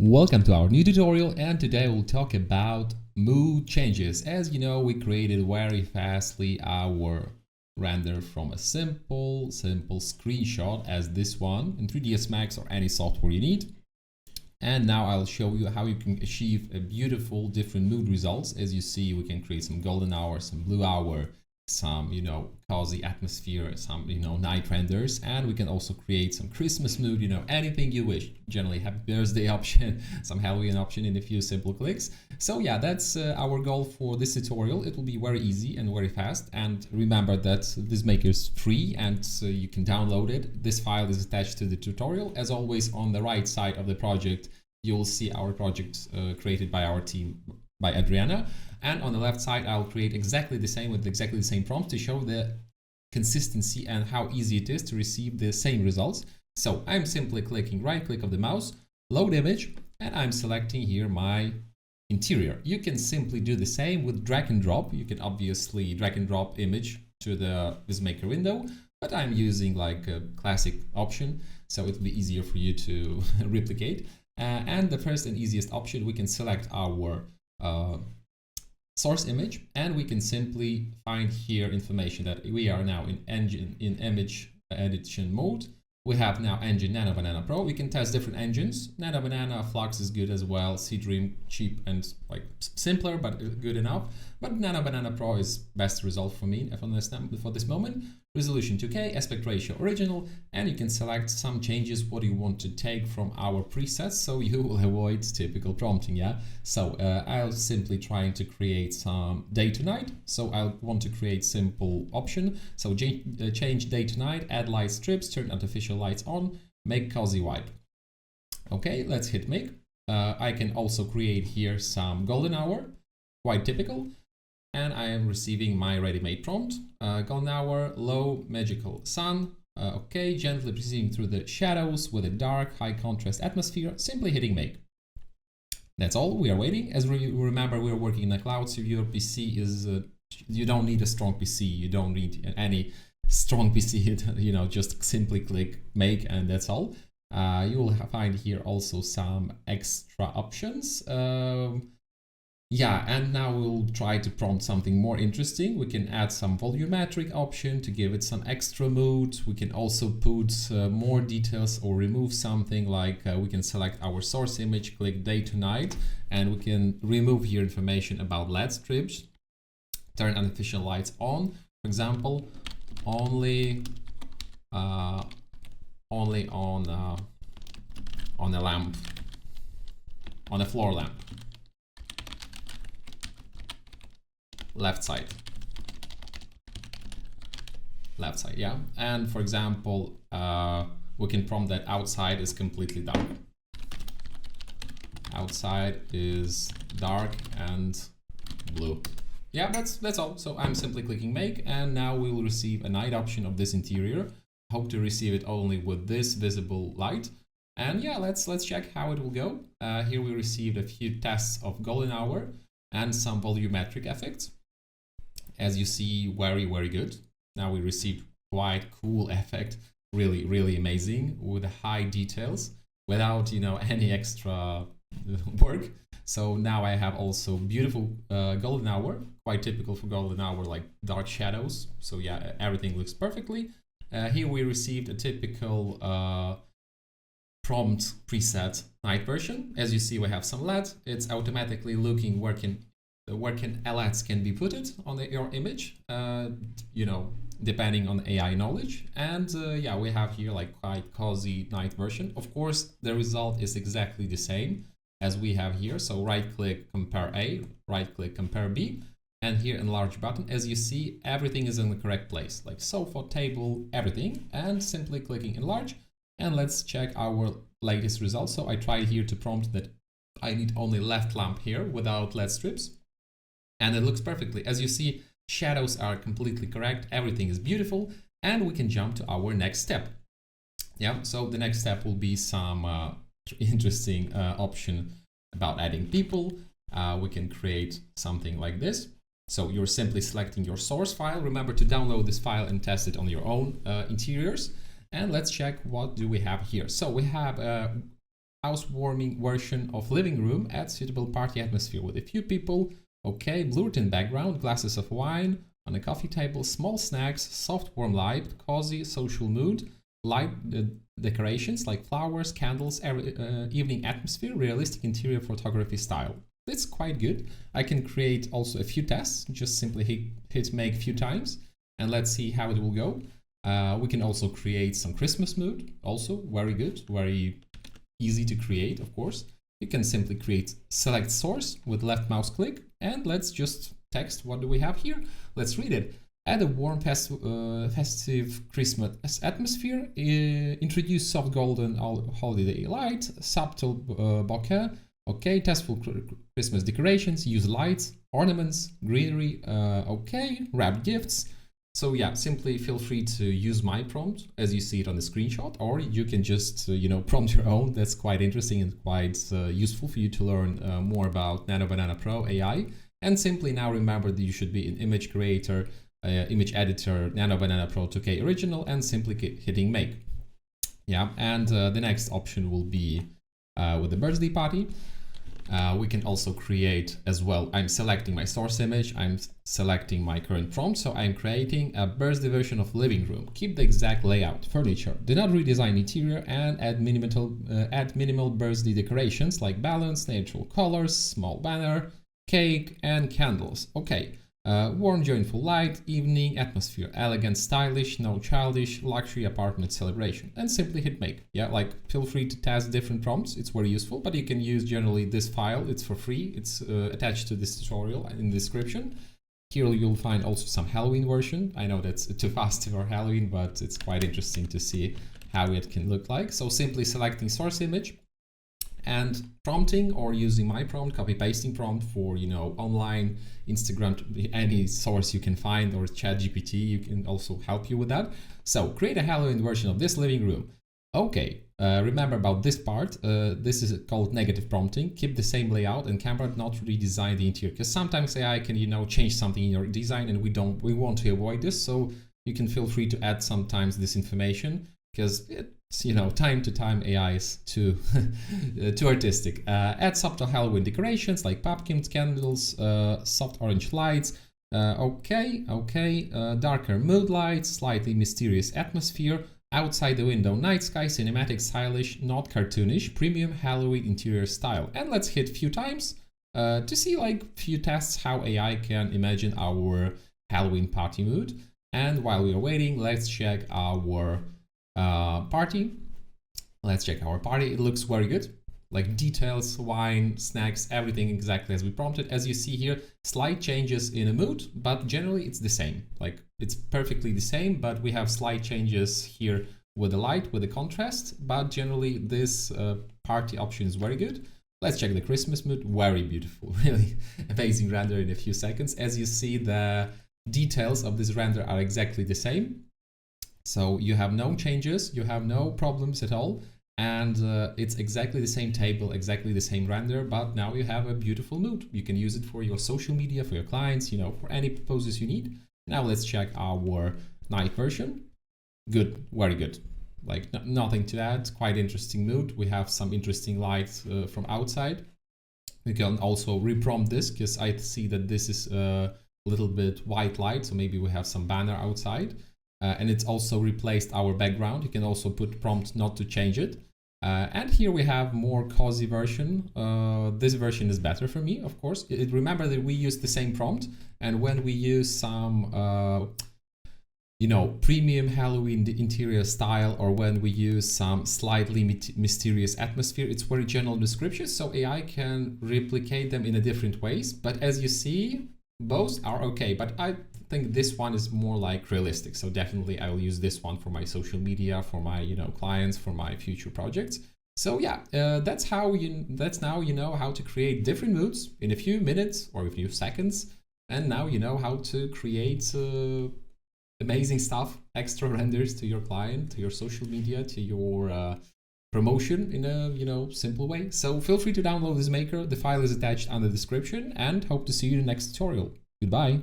Welcome to our new tutorial, and today we'll talk about mood changes. As you know, we created very fastly our render from a simple screenshot as this one in 3ds Max or any software you need. And now I'll show you how you can achieve a beautiful different mood results. As you see, we can create some golden hour, some blue hour, some cozy atmosphere, some night renders, and we can also create some Christmas mood, anything you wish. Generally happy birthday option, some Halloween option in a few simple clicks. So yeah, that's our goal for this tutorial. It will be very easy and very fast, and remember that VizMaker is free and you can download it. This file is attached to the tutorial. As always, on the right side of the project you'll see our project created by our team, by Adriana. And on the left side, I'll create exactly the same with exactly the same prompt to show the consistency and how easy it is to receive the same results. So I'm simply clicking right click of the mouse, load image, and I'm selecting here my interior. You can simply do the same with drag and drop. You can obviously drag and drop image to the VizMaker window, but I'm using like a classic option, so it'll be easier for you to replicate. And the first and easiest option, we can select our source image, and we can simply find here information that we are now in image edition mode. We have now engine NanoBanana Pro. We can test different engines. NanoBanana, Flux is good as well. Dream cheap and like simpler, but good enough. But NanoBanana Pro is best result for me for this moment. Resolution 2K, aspect ratio original, and you can select some changes what you want to take from our presets, so you will avoid typical prompting. Yeah. So I'll simply trying to create some day to night. So I'll want to create simple option. So change day to night, add light strips, turn artificial lights on, make cozy vibe. Okay, let's hit make. I can also create here some golden hour, quite typical. And I am receiving my ready-made prompt. Golden hour, low magical sun. Okay, gently proceeding through the shadows with a dark, high contrast atmosphere. Simply hitting make. That's all. We are waiting. As remember, we are working in the cloud, so your PC is. You don't need a strong PC. You don't need any strong PC. Just simply click make, and that's all. You will find here also some extra options. Yeah, and now we'll try to prompt something more interesting. We can add some volumetric option to give it some extra mood. We can also put more details or remove something, like we can select our source image, click day to night, and we can remove here information about LED strips, turn artificial lights on, for example, only on a lamp, on a floor lamp. Left side, yeah. And for example, we can prompt that outside is completely dark. Outside is dark and blue. Yeah, that's all. So I'm simply clicking make, and now we will receive a night option of this interior. Hope to receive it only with this visible light. And yeah, let's check how it will go. Here we received a few tests of golden hour and some volumetric effects. As you see, very good. Now we received quite cool effect, really amazing, with high details without any extra work. So now I have also beautiful golden hour, quite typical for golden hour, like dark shadows. So yeah, everything looks perfectly. Here we received a typical prompt preset night version. As you see, we have some LED. It's automatically looking where LEDs can be put on your image, depending on AI knowledge. And yeah, we have here like quite cozy night version. Of course, the result is exactly the same as we have here. So right click, compare A, right click, compare B, and here enlarge button. As you see, everything is in the correct place, like sofa, table, everything, and simply clicking enlarge. And let's check our latest results. So I tried here to prompt that I need only left lamp here without LED strips. And it looks perfectly. As you see, shadows are completely correct. Everything is beautiful. And we can jump to our next step. Yeah, so the next step will be some interesting option about adding people. We can create something like this. So you're simply selecting your source file. Remember to download this file and test it on your own interiors. And let's check what do we have here. So we have housewarming version of living room. Add suitable party atmosphere with a few people. Okay, blue tint background, glasses of wine on a coffee table, small snacks, soft warm light, cozy social mood, light decorations like flowers, candles, evening atmosphere, realistic interior photography style. It's quite good. I can create also a few tests, just simply hit make a few times, and let's see how it will go. We can also create some Christmas mood, also very good, very easy to create, of course. You can simply select source with left mouse click, and let's just text what do we have here. Let's read it. Add a warm festive Christmas atmosphere, introduce soft golden holiday light, subtle bokeh, okay, tasteful Christmas decorations, use lights, ornaments, greenery, okay, wrap gifts. So yeah, simply feel free to use my prompt as you see it on the screenshot, or you can just, prompt your own. That's quite interesting and quite useful for you to learn more about NanoBanana Pro AI. And simply now remember that you should be an image creator, image editor, NanoBanana Pro 2K original, and simply hitting make. Yeah, and the next option will be with the birthday party. We can also create as well. I'm selecting my source image. I'm selecting my current prompt. So I'm creating a birthday version of living room. Keep the exact layout, furniture. Do not redesign interior and add minimal birthday decorations like balloons, neutral colors, small banner, cake, and candles. Okay. Warm, joyful light, evening atmosphere, elegant, stylish, no childish, luxury apartment celebration, and simply hit make. Yeah, like feel free to test different prompts. It's very useful, but you can use generally this file. It's for free. It's attached to this tutorial in the description. Here you'll find also some Halloween version. I know that's too fast for Halloween, but it's quite interesting to see how it can look like. So simply selecting source image and prompting, or using my prompt, copy pasting prompt for online, Instagram, any source you can find, or ChatGPT, you can also help you with that. So create a Halloween version of this living room. Okay, remember about this part. This is called negative prompting. Keep the same layout and camera, not redesign the interior, because sometimes AI can change something in your design, and we want to avoid this. So you can feel free to add sometimes this information, because it's time to time AI is too too artistic. Add subtle Halloween decorations like pumpkins, candles, soft orange lights. Darker mood lights, slightly mysterious atmosphere. Outside the window, night sky, cinematic, stylish, not cartoonish, premium Halloween interior style. And let's hit a few times to see few tests how AI can imagine our Halloween party mood. And while we are waiting, let's check our party. Let's check our party. It looks very good. Like details, wine, snacks, everything exactly as we prompted. As you see here, slight changes in a mood, but generally it's the same. Like it's perfectly the same, but we have slight changes here with the light, with the contrast. But generally this party option is very good. Let's check the Christmas mood. Very beautiful, really amazing render in a few seconds. As you see, the details of this render are exactly the same. So you have no changes, you have no problems at all, and it's exactly the same table, exactly the same render, but now you have a beautiful mood. You can use it for your social media, for your clients, for any purposes you need. Now let's check our night version. Good, very good. Like nothing to add, quite interesting mood. We have some interesting lights from outside. We can also reprompt this, because I see that this is a little bit white light, so maybe we have some banner outside. And it's also replaced our background. You can also put prompt not to change it. And here we have more cozy version. This version is better for me, of course. Remember that we use the same prompt. And when we use some, premium Halloween interior style, or when we use some slightly mysterious atmosphere, it's very general descriptions. So AI can replicate them in a different ways. But as you see, both are okay. But I think this one is more like realistic, so definitely I will use this one for my social media, for my clients, for my future projects. So yeah, that's now you know how to create different moods in a few minutes or a few seconds, and now you know how to create amazing stuff, extra renders to your client, to your social media, to your promotion in a simple way. So feel free to download VizMaker. The file is attached on the description, and hope to see you in the next tutorial. Goodbye.